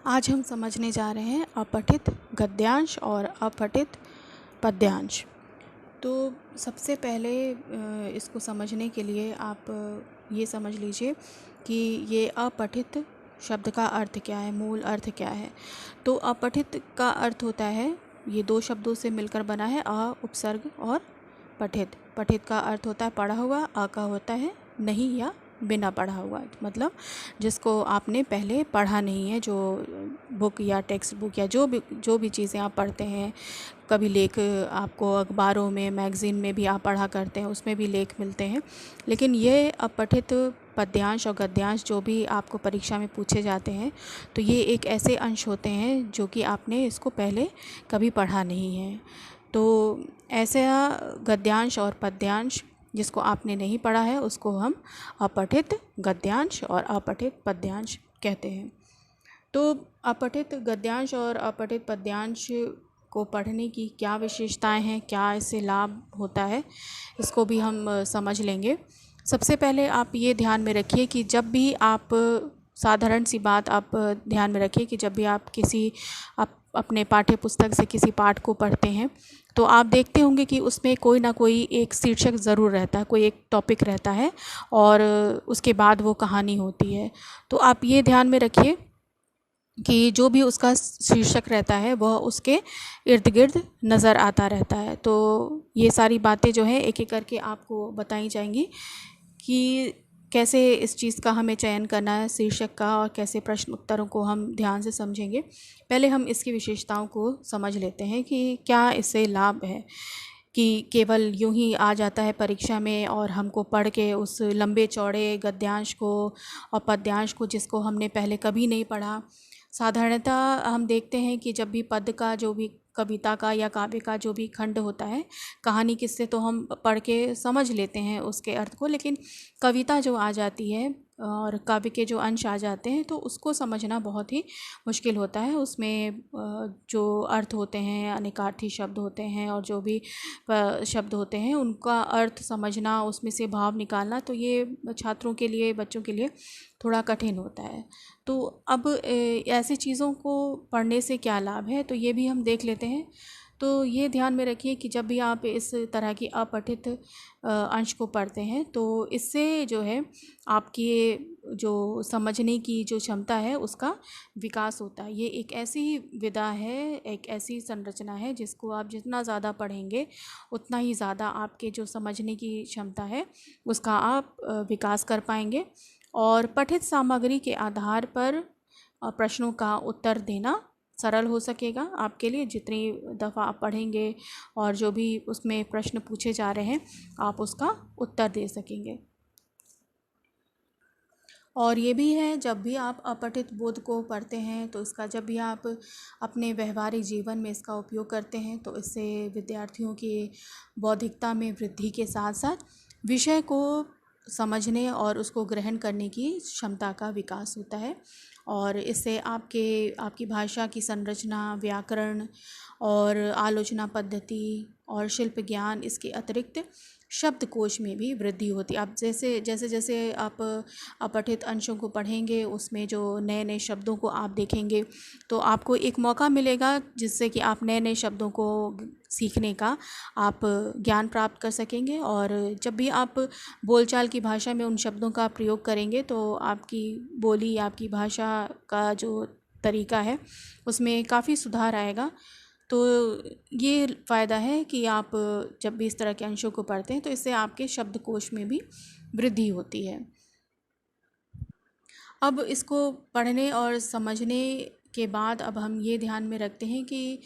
आज हम समझने जा रहे हैं अपठित गद्यांश और अपठित पद्यांश। तो सबसे पहले इसको समझने के लिए आप ये समझ लीजिए कि ये अपठित शब्द का अर्थ क्या है, मूल अर्थ क्या है। तो अपठित का अर्थ होता है, ये दो शब्दों से मिलकर बना है, अ उपसर्ग और पठित। पठित का अर्थ होता है पढ़ा हुआ, अ का होता है नहीं या बिना पढ़ा हुआ, मतलब जिसको आपने पहले पढ़ा नहीं है, जो बुक या टेक्स्ट बुक या जो भी चीज़ें आप पढ़ते हैं, कभी लेख आपको अखबारों में, मैगज़ीन में भी आप पढ़ा करते हैं, उसमें भी लेख मिलते हैं। लेकिन ये अपठित पद्यांश और गद्यांश जो भी आपको परीक्षा में पूछे जाते हैं, तो ये एक ऐसे अंश होते हैं जो कि आपने इसको पहले कभी पढ़ा नहीं है। तो ऐसा गद्यांश और पद्यांश जिसको आपने नहीं पढ़ा है उसको हम अपठित गद्यांश और अपठित पद्यांश कहते हैं। तो अपठित गद्यांश और अपठित पद्यांश को पढ़ने की क्या विशेषताएं हैं, क्या इससे लाभ होता है, इसको भी हम समझ लेंगे। सबसे पहले आप ये ध्यान में रखिए कि जब भी आप, साधारण सी बात आप ध्यान में रखिए कि जब भी आप अपने पाठ्य पुस्तक से किसी पाठ को पढ़ते हैं तो आप देखते होंगे कि उसमें कोई ना कोई एक शीर्षक ज़रूर रहता है, कोई एक टॉपिक रहता है और उसके बाद वो कहानी होती है। तो आप ये ध्यान में रखिए कि जो भी उसका शीर्षक रहता है वह उसके इर्द गिर्द नज़र आता रहता है। तो ये सारी बातें जो है एक एक करके आपको बताई जाएंगी कि कैसे इस चीज़ का हमें चयन करना है शीर्षक का, और कैसे प्रश्न उत्तरों को हम ध्यान से समझेंगे। पहले हम इसकी विशेषताओं को समझ लेते हैं कि क्या इससे लाभ है। कि केवल यूं ही आ जाता है परीक्षा में और हमको पढ़ के उस लंबे चौड़े गद्यांश को और पद्यांश को, जिसको हमने पहले कभी नहीं पढ़ा। साधारणतः हम देखते हैं कि जब भी पद का, जो भी कविता का या काव्य का जो भी खंड होता है, कहानी किस्से तो हम पढ़ के समझ लेते हैं उसके अर्थ को, लेकिन कविता जो आ जाती है और काव्य के जो अंश आ जाते हैं तो उसको समझना बहुत ही मुश्किल होता है। उसमें जो अर्थ होते हैं, अनेकार्थी शब्द होते हैं और जो भी शब्द होते हैं उनका अर्थ समझना, उसमें से भाव निकालना, तो ये छात्रों के लिए, बच्चों के लिए थोड़ा कठिन होता है। तो अब ऐसी चीज़ों को पढ़ने से क्या लाभ है, तो ये भी हम देख लेते हैं। तो ये ध्यान में रखिए कि जब भी आप इस तरह की अपठित अंश को पढ़ते हैं तो इससे जो है आपकी जो समझने की जो क्षमता है उसका विकास होता है। ये एक ऐसी विधा है, एक ऐसी संरचना है जिसको आप जितना ज़्यादा पढ़ेंगे उतना ही ज़्यादा आपके जो समझने की क्षमता है उसका आप विकास कर पाएंगे। और पठित सामग्री के आधार पर प्रश्नों का उत्तर देना सरल हो सकेगा आपके लिए। जितनी दफ़ा आप पढ़ेंगे और जो भी उसमें प्रश्न पूछे जा रहे हैं आप उसका उत्तर दे सकेंगे। और ये भी है, जब भी आप अपठित बोध को पढ़ते हैं तो इसका, जब भी आप अपने व्यवहारिक जीवन में इसका उपयोग करते हैं तो इससे विद्यार्थियों की बौद्धिकता में वृद्धि के साथ साथ विषय को समझने और उसको ग्रहण करने की क्षमता का विकास होता है। और इससे आपकी भाषा की संरचना, व्याकरण और आलोचना पद्धति और शिल्प ज्ञान, इसके अतिरिक्त शब्दकोश में भी वृद्धि होती है। आप जैसे जैसे जैसे आप अपठित अंशों को पढ़ेंगे उसमें जो नए नए शब्दों को आप देखेंगे तो आपको एक मौका मिलेगा जिससे कि आप नए नए शब्दों को सीखने का आप ज्ञान प्राप्त कर सकेंगे। और जब भी आप बोलचाल की भाषा में उन शब्दों का प्रयोग करेंगे तो आपकी बोली, आपकी भाषा का जो तरीका है उसमें काफ़ी सुधार आएगा। तो ये फ़ायदा है कि आप जब भी इस तरह के अंशों को पढ़ते हैं तो इससे आपके शब्दकोश में भी वृद्धि होती है। अब इसको पढ़ने और समझने के बाद अब हम ये ध्यान में रखते हैं कि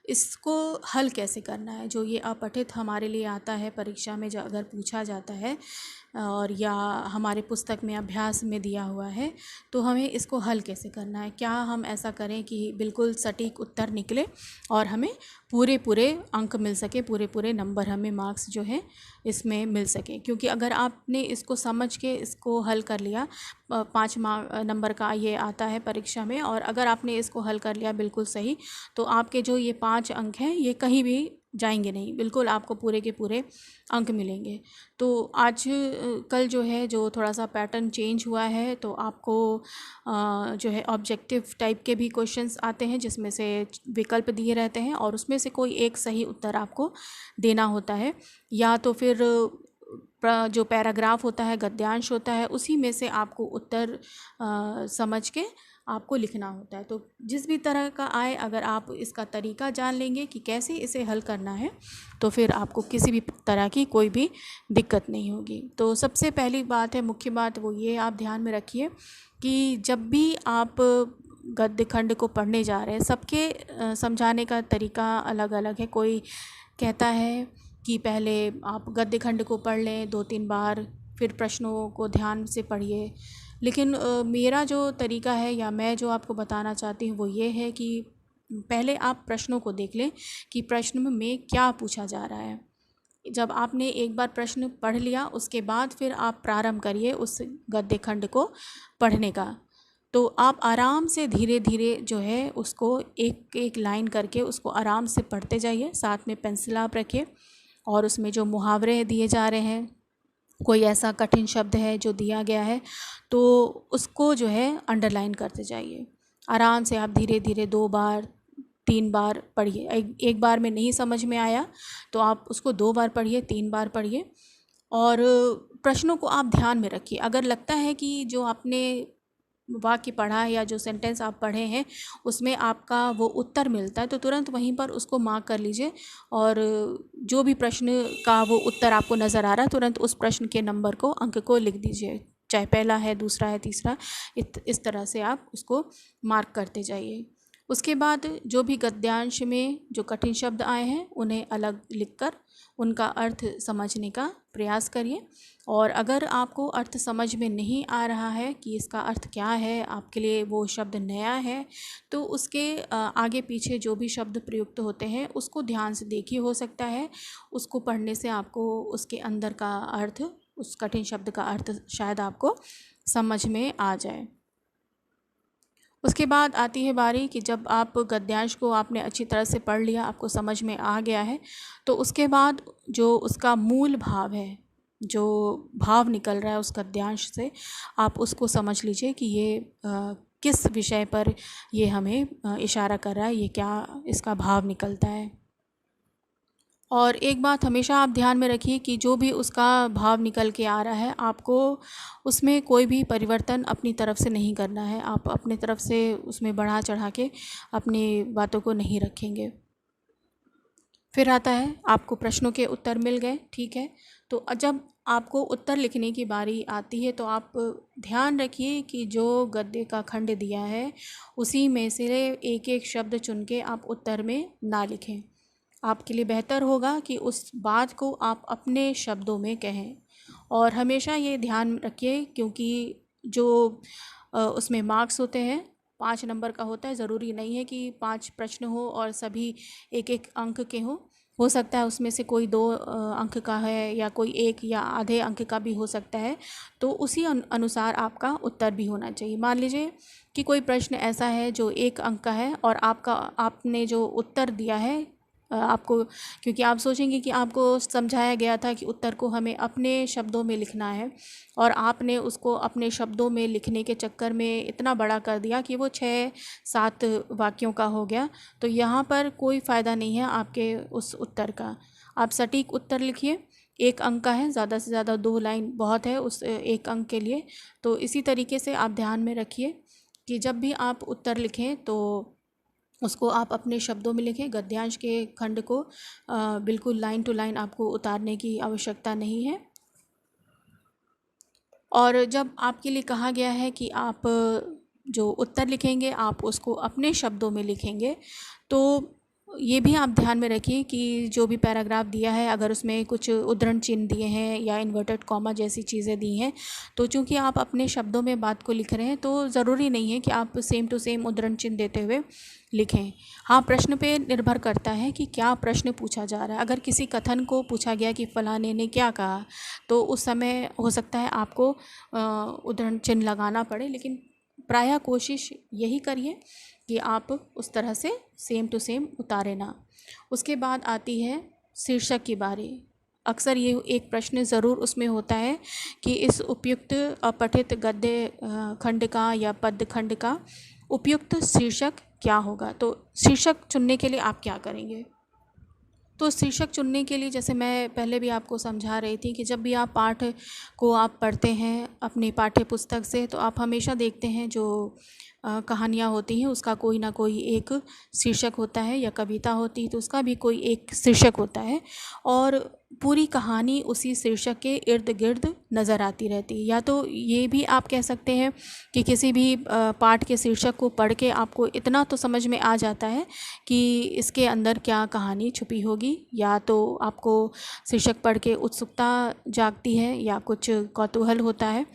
इसको हल कैसे करना है। जो ये अपठित हमारे लिए आता है परीक्षा में, जो अगर पूछा जाता है और या हमारे पुस्तक में अभ्यास में दिया हुआ है, तो हमें इसको हल कैसे करना है। क्या हम ऐसा करें कि बिल्कुल सटीक उत्तर निकले और हमें पूरे पूरे अंक मिल सके, पूरे पूरे नंबर, हमें मार्क्स जो है इसमें मिल सके। क्योंकि अगर आपने इसको समझ के इसको हल कर लिया, 5 नंबर का ये आता है परीक्षा में, और अगर आपने इसको हल कर लिया बिल्कुल सही, तो आपके जो ये 5 अंक हैं ये कहीं भी जाएंगे नहीं, बिल्कुल आपको पूरे के पूरे अंक मिलेंगे। तो आज कल जो है जो थोड़ा सा पैटर्न चेंज हुआ है, तो आपको जो है ऑब्जेक्टिव टाइप के भी क्वेश्चंस आते हैं जिसमें से विकल्प दिए रहते हैं और उसमें से कोई एक सही उत्तर आपको देना होता है, या तो फिर जो पैराग्राफ होता है, गद्यांश होता है, उसी में से आपको उत्तर समझ के आपको लिखना होता है। तो जिस भी तरह का आए, अगर आप इसका तरीका जान लेंगे कि कैसे इसे हल करना है, तो फिर आपको किसी भी तरह की कोई भी दिक्कत नहीं होगी। तो सबसे पहली बात है, मुख्य बात वो ये आप ध्यान में रखिए कि जब भी आप गद्य खंड को पढ़ने जा रहे हैं, सबके समझाने का तरीका अलग अलग है। कोई कहता है कि पहले आप गद्य खंड को पढ़ लें 2-3 बार, फिर प्रश्नों को ध्यान से पढ़िए। लेकिन मेरा जो तरीका है या मैं जो आपको बताना चाहती हूँ वो ये है कि पहले आप प्रश्नों को देख लें कि प्रश्न में क्या पूछा जा रहा है। जब आपने एक बार प्रश्न पढ़ लिया, उसके बाद फिर आप प्रारंभ करिए उस गद्य खंड को पढ़ने का। तो आप आराम से धीरे धीरे जो है उसको एक एक लाइन करके उसको आराम से पढ़ते जाइए। साथ में पेंसिल आप रखिए और उसमें जो मुहावरे दिए जा रहे हैं, कोई ऐसा कठिन शब्द है जो दिया गया है, तो उसको जो है अंडरलाइन करते जाइए। आराम से आप धीरे धीरे 2 बार 3 बार पढ़िए। एक बार में नहीं समझ में आया तो आप उसको 2 बार पढ़िए, 3 बार पढ़िए और प्रश्नों को आप ध्यान में रखिए। अगर लगता है कि जो आपने वाक्य पढ़ा है या जो सेंटेंस आप पढ़े हैं उसमें आपका वो उत्तर मिलता है, तो तुरंत वहीं पर उसको मार्क कर लीजिए और जो भी प्रश्न का वो उत्तर आपको नज़र आ रहा है, तुरंत उस प्रश्न के नंबर को, अंक को लिख दीजिए, चाहे पहला है, दूसरा है, तीसरा, इस तरह से आप उसको मार्क करते जाइए। उसके बाद जो भी गद्यांश में जो कठिन शब्द आए हैं उन्हें अलग लिखकर उनका अर्थ समझने का प्रयास करिए। और अगर आपको अर्थ समझ में नहीं आ रहा है कि इसका अर्थ क्या है, आपके लिए वो शब्द नया है, तो उसके आगे पीछे जो भी शब्द प्रयुक्त होते हैं उसको ध्यान से देखिए। हो सकता है उसको पढ़ने से आपको उसके अंदर का अर्थ, उस कठिन शब्द का अर्थ शायद आपको समझ में आ जाए। उसके बाद आती है बारी कि जब आप गद्यांश को आपने अच्छी तरह से पढ़ लिया, आपको समझ में आ गया है, तो उसके बाद जो उसका मूल भाव है, जो भाव निकल रहा है उस गद्यांश से, आप उसको समझ लीजिए कि ये किस विषय पर ये हमें इशारा कर रहा है, ये क्या इसका भाव निकलता है। और एक बात हमेशा आप ध्यान में रखिए कि जो भी उसका भाव निकल के आ रहा है, आपको उसमें कोई भी परिवर्तन अपनी तरफ से नहीं करना है। आप अपनी तरफ से उसमें बढ़ा चढ़ा के अपनी बातों को नहीं रखेंगे। फिर आता है आपको प्रश्नों के उत्तर मिल गए, ठीक है। तो जब आपको उत्तर लिखने की बारी आती है तो आप ध्यान रखिए कि जो गद्य का खंड दिया है उसी में से एक एक शब्द चुन के आप उत्तर में ना लिखें। आपके लिए बेहतर होगा कि उस बात को आप अपने शब्दों में कहें। और हमेशा ये ध्यान रखिए क्योंकि जो उसमें मार्क्स होते हैं 5 नंबर का होता है। ज़रूरी नहीं है कि 5 प्रश्न हो और सभी एक एक अंक के हों। हो सकता है उसमें से कोई 2 अंक का है या कोई 1 या आधे अंक का भी हो सकता है। तो उसी अनुसार आपका उत्तर भी होना चाहिए। मान लीजिए कि कोई प्रश्न ऐसा है जो 1 अंक का है और आपने जो उत्तर दिया है, आपको, क्योंकि आप सोचेंगे कि आपको समझाया गया था कि उत्तर को हमें अपने शब्दों में लिखना है और आपने उसको अपने शब्दों में लिखने के चक्कर में इतना बड़ा कर दिया कि वो 6-7 वाक्यों का हो गया। तो यहाँ पर कोई फ़ायदा नहीं है आपके उस उत्तर का। आप सटीक उत्तर लिखिए। 1 अंक का है, ज़्यादा से ज़्यादा 2 लाइन बहुत है उस 1 अंक के लिए। तो इसी तरीके से आप ध्यान में रखिए कि जब भी आप उत्तर लिखें तो उसको आप अपने शब्दों में लिखें। गद्यांश के खंड को बिल्कुल लाइन टू लाइन आपको उतारने की आवश्यकता नहीं है। और जब आपके लिए कहा गया है कि आप जो उत्तर लिखेंगे आप उसको अपने शब्दों में लिखेंगे, तो ये भी आप ध्यान में रखिए कि जो भी पैराग्राफ दिया है अगर उसमें कुछ उद्धरण चिन्ह दिए हैं या इन्वर्टेड कॉमा जैसी चीज़ें दी हैं, तो चूंकि आप अपने शब्दों में बात को लिख रहे हैं तो ज़रूरी नहीं है कि आप सेम टू सेम उद्धरण चिन्ह देते हुए लिखें। हाँ, प्रश्न पे निर्भर करता है कि क्या प्रश्न पूछा जा रहा है। अगर किसी कथन को पूछा गया कि फलाने ने क्या कहा, तो उस समय हो सकता है आपको उद्धरण चिन्ह लगाना पड़े। लेकिन प्रायः कोशिश यही करिए कि आप उस तरह से सेम टू सेम उतारे ना। उसके बाद आती है शीर्षक की बारी। अक्सर ये एक प्रश्न ज़रूर उसमें होता है कि इस उपयुक्त अपठित गद्य खंड का या पद्य खंड का उपयुक्त शीर्षक क्या होगा। तो शीर्षक चुनने के लिए आप क्या करेंगे। तो शीर्षक चुनने के लिए जैसे मैं पहले भी आपको समझा रही थी कि जब भी आप पाठ को आप पढ़ते हैं अपनी पाठ्य पुस्तक से, तो आप हमेशा देखते हैं जो कहानियाँ होती हैं उसका कोई ना कोई एक शीर्षक होता है, या कविता होती है तो उसका भी कोई एक शीर्षक होता है, और पूरी कहानी उसी शीर्षक के इर्द गिर्द नज़र आती रहती है। या तो ये भी आप कह सकते हैं कि किसी भी पाठ के शीर्षक को पढ़ के आपको इतना तो समझ में आ जाता है कि इसके अंदर क्या कहानी छुपी होगी, या तो आपको शीर्षक पढ़ के उत्सुकता जागती है या कुछ कौतूहल होता है।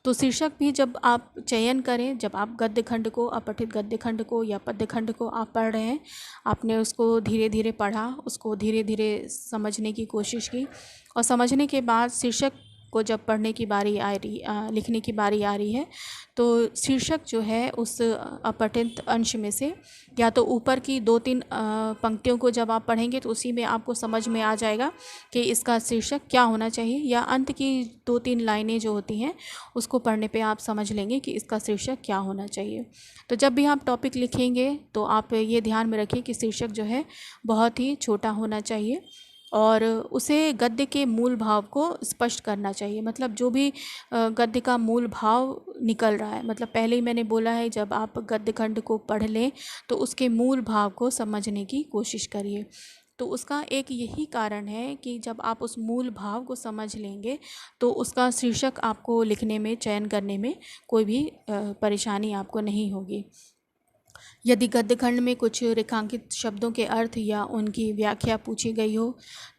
तो शीर्षक भी जब आप चयन करें, जब आप गद्य खंड को, अपठित गद्य खंड को या पद्य खंड को आप पढ़ रहे हैं, आपने उसको धीरे धीरे पढ़ा, उसको धीरे धीरे समझने की कोशिश की, और समझने के बाद शीर्षक को जब पढ़ने की बारी आ रही, लिखने की बारी आ रही है, तो शीर्षक जो है उस अपठित अंश में से या तो ऊपर की 2-3 पंक्तियों को जब आप पढ़ेंगे तो उसी में आपको समझ में आ जाएगा कि इसका शीर्षक क्या होना चाहिए, या अंत की 2-3 लाइनें जो होती हैं उसको पढ़ने पे आप समझ लेंगे कि इसका शीर्षक क्या होना चाहिए। तो जब भी आप टॉपिक लिखेंगे तो आप ये ध्यान में रखिए कि शीर्षक जो है बहुत ही छोटा होना चाहिए, और उसे गद्य के मूल भाव को स्पष्ट करना चाहिए। मतलब जो भी गद्य का मूल भाव निकल रहा है, मतलब पहले ही मैंने बोला है जब आप गद्य खंड को पढ़ लें तो उसके मूल भाव को समझने की कोशिश करिए। तो उसका एक यही कारण है कि जब आप उस मूल भाव को समझ लेंगे तो उसका शीर्षक आपको लिखने में, चयन करने में कोई भी परेशानी आपको नहीं होगी। यदि गद्य खंड में कुछ रेखांकित शब्दों के अर्थ या उनकी व्याख्या पूछी गई हो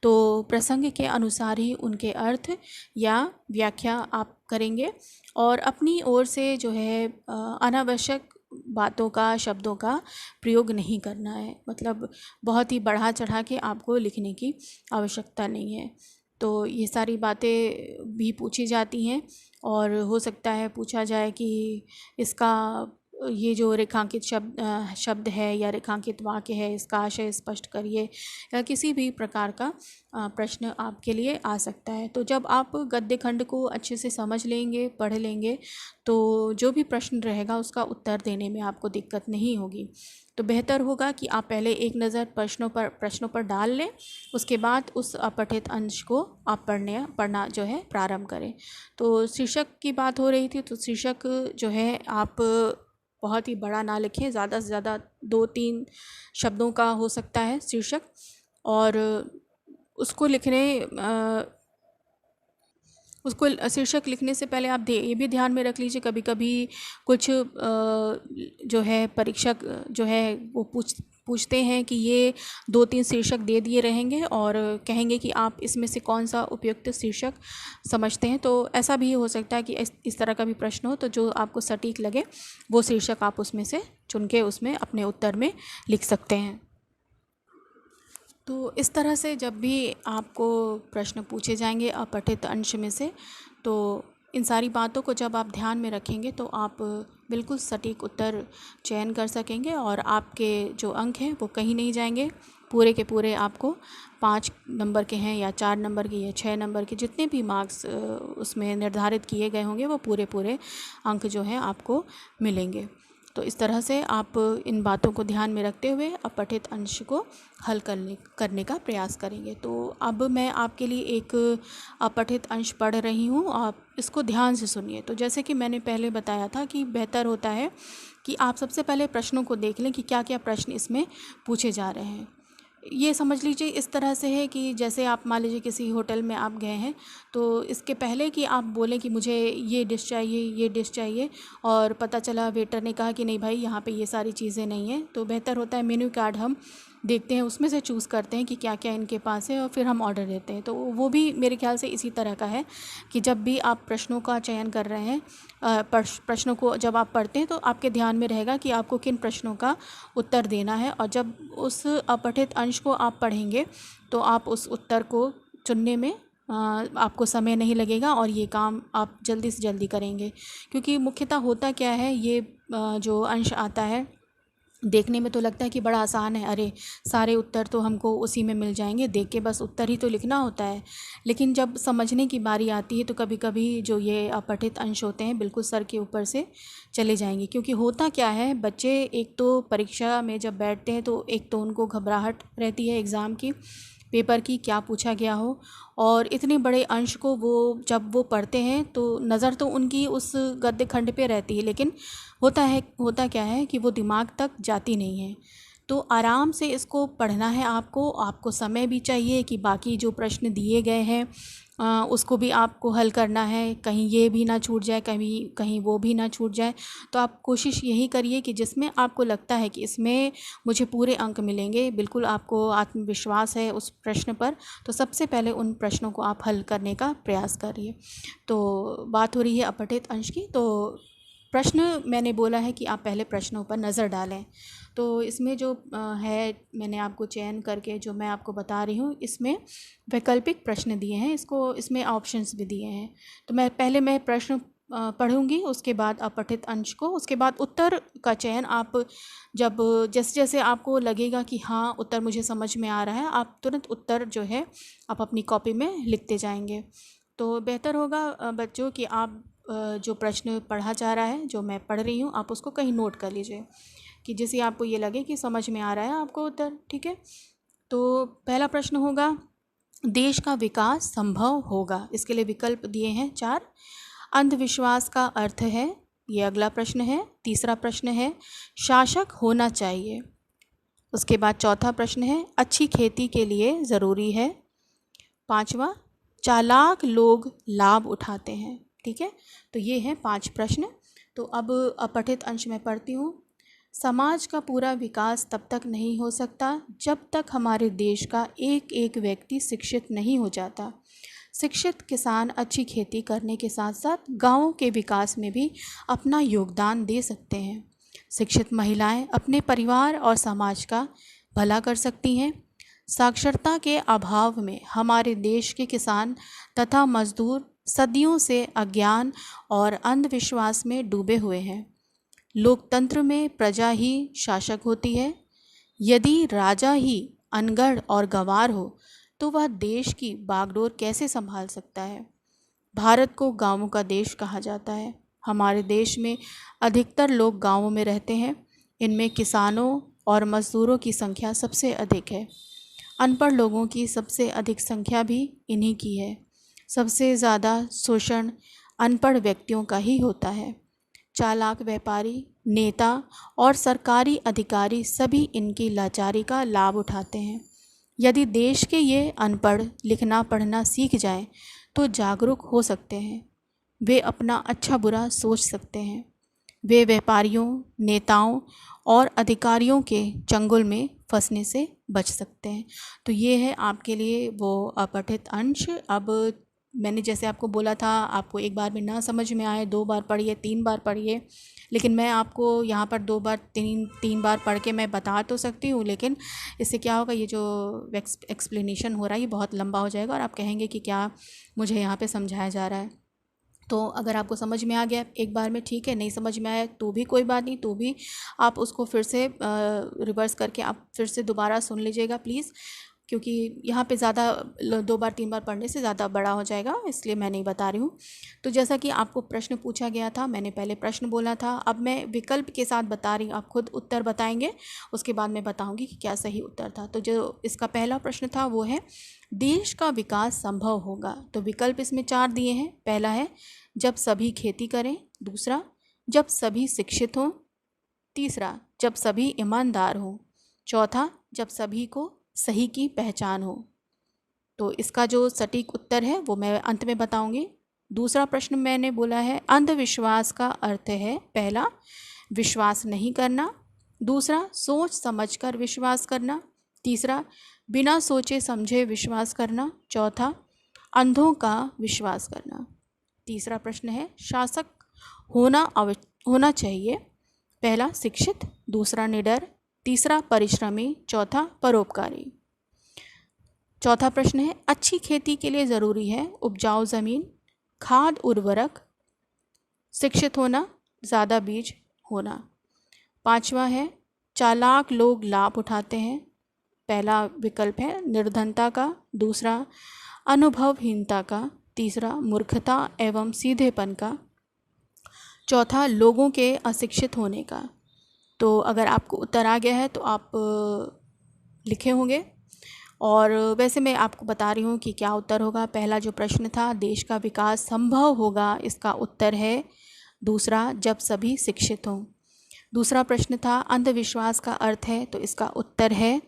तो प्रसंग के अनुसार ही उनके अर्थ या व्याख्या आप करेंगे, और अपनी ओर से जो है अनावश्यक बातों का, शब्दों का प्रयोग नहीं करना है। मतलब बहुत ही बढ़ा चढ़ा के आपको लिखने की आवश्यकता नहीं है। तो ये सारी बातें भी पूछी जाती हैं, और हो सकता है पूछा जाए कि इसका ये जो रेखांकित शब्द है या रेखांकित वाक्य है इसका आशय स्पष्ट करिए, या किसी भी प्रकार का प्रश्न आपके लिए आ सकता है। तो जब आप गद्य खंड को अच्छे से समझ लेंगे, पढ़ लेंगे, तो जो भी प्रश्न रहेगा उसका उत्तर देने में आपको दिक्कत नहीं होगी। तो बेहतर होगा कि आप पहले एक नज़र प्रश्नों पर डाल लें, उसके बाद उस अपठित अंश को आप पढ़ना जो है प्रारंभ करें। तो शीर्षक की बात हो रही थी, तो शीर्षक जो है आप बहुत ही बड़ा ना लिखें, ज़्यादा से ज़्यादा 2-3 शब्दों का हो सकता है शीर्षक, और उसको शीर्षक लिखने से पहले आप ये भी ध्यान में रख लीजिए, कभी कभी कुछ जो है परीक्षक जो है वो पूछते हैं कि ये 2-3 शीर्षक दे दिए रहेंगे और कहेंगे कि आप इसमें से कौन सा उपयुक्त शीर्षक समझते हैं। तो ऐसा भी हो सकता है कि इस तरह का भी प्रश्न हो, तो जो आपको सटीक लगे वो शीर्षक आप उसमें से चुन के उसमें अपने उत्तर में लिख सकते हैं। तो इस तरह से जब भी आपको प्रश्न पूछे जाएंगे अपठित अंश में से, तो इन सारी बातों को जब आप ध्यान में रखेंगे तो आप बिल्कुल सटीक उत्तर चयन कर सकेंगे, और आपके जो अंक हैं वो कहीं नहीं जाएंगे। पूरे के पूरे आपको 5 नंबर के हैं या 4 नंबर के या 6 नंबर के, जितने भी मार्क्स उसमें निर्धारित किए गए होंगे वो पूरे अंक जो हैं आपको मिलेंगे। तो इस तरह से आप इन बातों को ध्यान में रखते हुए अपठित अंश को हल करने का प्रयास करेंगे। तो अब मैं आपके लिए एक अपठित अंश पढ़ रही हूँ, आप इसको ध्यान से सुनिए। तो जैसे कि मैंने पहले बताया था कि बेहतर होता है कि आप सबसे पहले प्रश्नों को देख लें कि क्या क्या प्रश्न इसमें पूछे जा रहे हैं। ये समझ लीजिए इस तरह से है कि जैसे आप मान लीजिए किसी होटल में आप गए हैं, तो इसके पहले कि आप बोलें कि मुझे ये डिश चाहिए, और पता चला वेटर ने कहा कि नहीं भाई यहाँ पे ये सारी चीज़ें नहीं हैं, तो बेहतर होता है मेन्यू कार्ड हम देखते हैं, उसमें से चूज़ करते हैं कि क्या क्या इनके पास है और फिर हम ऑर्डर देते हैं। तो वो भी मेरे ख्याल से इसी तरह का है कि जब भी आप प्रश्नों का चयन कर रहे हैं, प्रश्नों को जब आप पढ़ते हैं तो आपके ध्यान में रहेगा कि आपको किन प्रश्नों का उत्तर देना है, और जब उस अपठित अंश को आप पढ़ेंगे तो आप उस उत्तर को चुनने में आपको समय नहीं लगेगा और ये काम आप जल्दी से जल्दी करेंगे। क्योंकि मुख्यतः होता क्या है, ये जो अंश आता है देखने में तो लगता है कि बड़ा आसान है, अरे सारे उत्तर तो हमको उसी में मिल जाएंगे, देख के बस उत्तर ही तो लिखना होता है। लेकिन जब समझने की बारी आती है तो कभी कभी जो ये अपठित अंश होते हैं बिल्कुल सर के ऊपर से चले जाएंगे। क्योंकि होता क्या है, बच्चे एक तो परीक्षा में जब बैठते हैं तो एक तो उनको घबराहट रहती है एग्ज़ाम की, पेपर की, क्या पूछा गया हो, और इतने बड़े अंश को वो जब वो पढ़ते हैं तो नज़र तो उनकी उस गद्य खंड पे रहती है, लेकिन होता क्या है कि वो दिमाग तक जाती नहीं है। तो आराम से इसको पढ़ना है आपको समय भी चाहिए कि बाकी जो प्रश्न दिए गए हैं उसको भी आपको हल करना है, कहीं ये भी ना छूट जाए, कहीं वो भी ना छूट जाए। तो आप कोशिश यही करिए कि जिसमें आपको लगता है कि इसमें मुझे पूरे अंक मिलेंगे, बिल्कुल आपको आत्मविश्वास है उस प्रश्न पर, तो सबसे पहले उन प्रश्नों को आप हल करने का प्रयास करिए। तो बात हो रही है अपठित अंश की, तो प्रश्न मैंने बोला है कि आप पहले प्रश्नों पर नज़र डालें। तो इसमें जो है, मैंने आपको चयन करके जो मैं आपको बता रही हूँ, इसमें वैकल्पिक प्रश्न दिए हैं, इसमें ऑप्शंस भी दिए हैं। तो मैं प्रश्न पढ़ूंगी, उसके बाद अपठित अंश को, उसके बाद उत्तर का चयन आप जब जैसे जैसे आपको लगेगा कि हाँ उत्तर मुझे समझ में आ रहा है, आप तुरंत उत्तर जो है आप अपनी कॉपी में लिखते जाएंगे। तो बेहतर होगा बच्चों कि आप जो प्रश्न पढ़ा जा रहा है, जो मैं पढ़ रही हूँ, आप उसको कहीं नोट कर लीजिए कि जिससे आपको ये लगे कि समझ में आ रहा है आपको उत्तर। ठीक है, तो पहला प्रश्न होगा, देश का विकास संभव होगा। इसके लिए विकल्प दिए हैं 4। अंधविश्वास का अर्थ है, ये अगला प्रश्न है। तीसरा प्रश्न है, शासक होना चाहिए। उसके बाद चौथा प्रश्न है, अच्छी खेती के लिए ज़रूरी है। पांचवा, चालाक लोग लाभ उठाते हैं। ठीक है, तो ये हैं 5 प्रश्न। तो अब अपठित अंश में पढ़ती हूँ। समाज का पूरा विकास तब तक नहीं हो सकता जब तक हमारे देश का एक एक व्यक्ति शिक्षित नहीं हो जाता। शिक्षित किसान अच्छी खेती करने के साथ साथ गाँवों के विकास में भी अपना योगदान दे सकते हैं। शिक्षित महिलाएं अपने परिवार और समाज का भला कर सकती हैं। साक्षरता के अभाव में हमारे देश के किसान तथा मजदूर सदियों से अज्ञान और अंधविश्वास में डूबे हुए हैं। लोकतंत्र में प्रजा ही शासक होती है। यदि राजा ही अनगढ़ और गंवार हो तो वह देश की बागडोर कैसे संभाल सकता है। भारत को गांवों का देश कहा जाता है। हमारे देश में अधिकतर लोग गांवों में रहते हैं। इनमें किसानों और मजदूरों की संख्या सबसे अधिक है। अनपढ़ लोगों की सबसे अधिक संख्या भी इन्हीं की है। सबसे ज़्यादा शोषण अनपढ़ व्यक्तियों का ही होता है। चालाक व्यापारी, नेता और सरकारी अधिकारी सभी इनकी लाचारी का लाभ उठाते हैं। यदि देश के ये अनपढ़ लिखना पढ़ना सीख जाएं तो जागरूक हो सकते हैं। वे अपना अच्छा बुरा सोच सकते हैं। वे व्यापारियों, नेताओं और अधिकारियों के चंगुल में फंसने से बच सकते हैं। तो ये है आपके लिए वो अपठित अंश। अब मैंने जैसे आपको बोला था, आपको एक बार में ना समझ में आए 2 बार पढ़िए, 3 बार पढ़िए, लेकिन मैं आपको यहाँ पर 2 बार 3 बार पढ़ के मैं बता तो सकती हूँ, लेकिन इससे क्या होगा, ये जो एक्सप्लेनेशन हो रहा है ये बहुत लंबा हो जाएगा और आप कहेंगे कि क्या मुझे यहाँ पे समझाया जा रहा है। तो अगर आपको समझ में आ गया एक बार में ठीक है, नहीं समझ में आया तो भी कोई बात नहीं, तो भी आप उसको फिर से रिवर्स करके आप फिर से दोबारा सुन लीजिएगा प्लीज़, क्योंकि यहाँ पे ज़्यादा 2 बार 3 बार पढ़ने से ज़्यादा बड़ा हो जाएगा, इसलिए मैं नहीं बता रही हूँ। तो जैसा कि आपको प्रश्न पूछा गया था, मैंने पहले प्रश्न बोला था, अब मैं विकल्प के साथ बता रही हूँ, आप खुद उत्तर बताएंगे, उसके बाद मैं बताऊँगी कि क्या सही उत्तर था। तो जो इसका पहला प्रश्न था वो है, देश का विकास संभव होगा। तो विकल्प इसमें 4 दिए हैं। पहला है, जब सभी खेती करें। दूसरा, जब सभी शिक्षित हों। तीसरा, जब सभी ईमानदार हों। चौथा, जब सभी को सही की पहचान हो। तो इसका जो सटीक उत्तर है वो मैं अंत में बताऊंगी। दूसरा प्रश्न मैंने बोला है, अंधविश्वास का अर्थ है, पहला, विश्वास नहीं करना। दूसरा, सोच समझकर विश्वास करना। तीसरा, बिना सोचे समझे विश्वास करना। चौथा, अंधों का विश्वास करना। तीसरा प्रश्न है, शासक होना चाहिए। पहला, शिक्षित। दूसरा, निडर। तीसरा, परिश्रमी। चौथा, परोपकारी। चौथा प्रश्न है, अच्छी खेती के लिए ज़रूरी है उपजाऊ ज़मीन, खाद उर्वरक, शिक्षित होना, ज़्यादा बीज होना। पांचवा है, चालाक लोग लाभ उठाते हैं। पहला विकल्प है निर्धनता का, दूसरा अनुभवहीनता का, तीसरा मूर्खता एवं सीधेपन का, चौथा लोगों के अशिक्षित होने का। तो अगर आपको उत्तर आ गया है तो आप लिखे होंगे। और वैसे मैं आपको बता रही हूँ कि क्या उत्तर होगा। पहला जो प्रश्न था, देश का विकास संभव होगा, इसका उत्तर है दूसरा, जब सभी शिक्षित हों। दूसरा प्रश्न था, अंधविश्वास का अर्थ है, तो इसका उत्तर है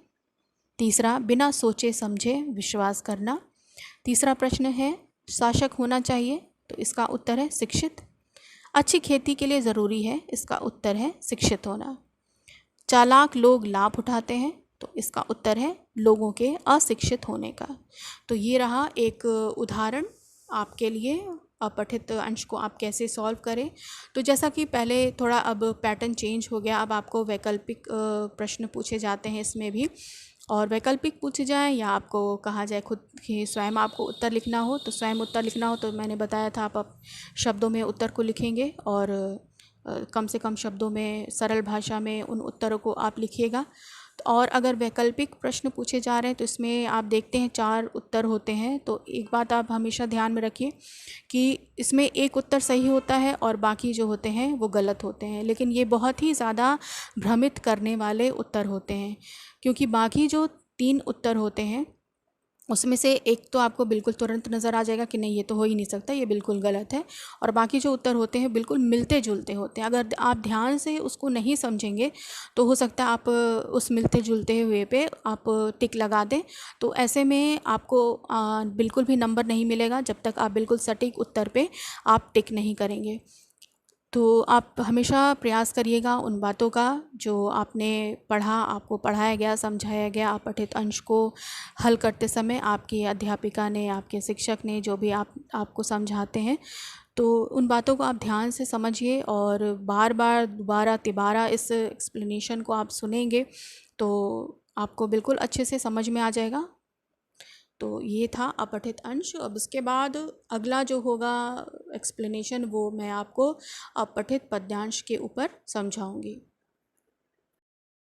तीसरा, बिना सोचे समझे विश्वास करना। तीसरा प्रश्न है, शासक होना चाहिए, तो इसका उत्तर है शिक्षित। अच्छी खेती के लिए ज़रूरी है, इसका उत्तर है शिक्षित होना। चालाक लोग लाभ उठाते हैं, तो इसका उत्तर है लोगों के अशिक्षित होने का। तो ये रहा एक उदाहरण आपके लिए, अपठित अंश को आप कैसे सॉल्व करें। तो जैसा कि पहले थोड़ा अब पैटर्न चेंज हो गया, अब आपको वैकल्पिक प्रश्न पूछे जाते हैं इसमें भी। और वैकल्पिक पूछे जाएं या आपको कहा जाए खुद ही स्वयं आपको उत्तर लिखना हो, तो स्वयं उत्तर लिखना हो तो मैंने बताया था आप शब्दों में उत्तर को लिखेंगे और कम से कम शब्दों में सरल भाषा में उन उत्तरों को आप लिखिएगा। और अगर वैकल्पिक प्रश्न पूछे जा रहे हैं तो इसमें आप देखते हैं 4 उत्तर होते हैं। तो एक बात आप हमेशा ध्यान में रखिए कि इसमें एक उत्तर सही होता है और बाकी जो होते हैं वो गलत होते हैं, लेकिन ये बहुत ही ज़्यादा भ्रमित करने वाले उत्तर होते हैं, क्योंकि बाकी जो 3 उत्तर होते हैं उसमें से एक तो आपको बिल्कुल तुरंत नज़र आ जाएगा कि नहीं ये तो हो ही नहीं सकता, ये बिल्कुल गलत है। और बाकी जो उत्तर होते हैं बिल्कुल मिलते जुलते होते हैं। अगर आप ध्यान से उसको नहीं समझेंगे तो हो सकता है आप उस मिलते जुलते हुए पे आप टिक लगा दें। तो ऐसे में आपको बिल्कुल भी नंबर नहीं मिलेगा जब तक आप बिल्कुल सटीक उत्तर पे आप टिक नहीं करेंगे। तो आप हमेशा प्रयास करिएगा उन बातों का जो आपने पढ़ा, आपको पढ़ाया गया, समझाया गया, अपठित अंश को हल करते समय आपकी अध्यापिका ने, आपके शिक्षक ने जो भी आपको समझाते हैं, तो उन बातों को आप ध्यान से समझिए और बार बार दोबारा तिबारा इस एक्सप्लेनेशन को आप सुनेंगे तो आपको बिल्कुल अच्छे से समझ में आ जाएगा। तो ये था अपठित अंश। अब उसके बाद अगला जो होगा एक्सप्लेनेशन वो मैं आपको अपठित पद्यांश के ऊपर समझाऊंगी।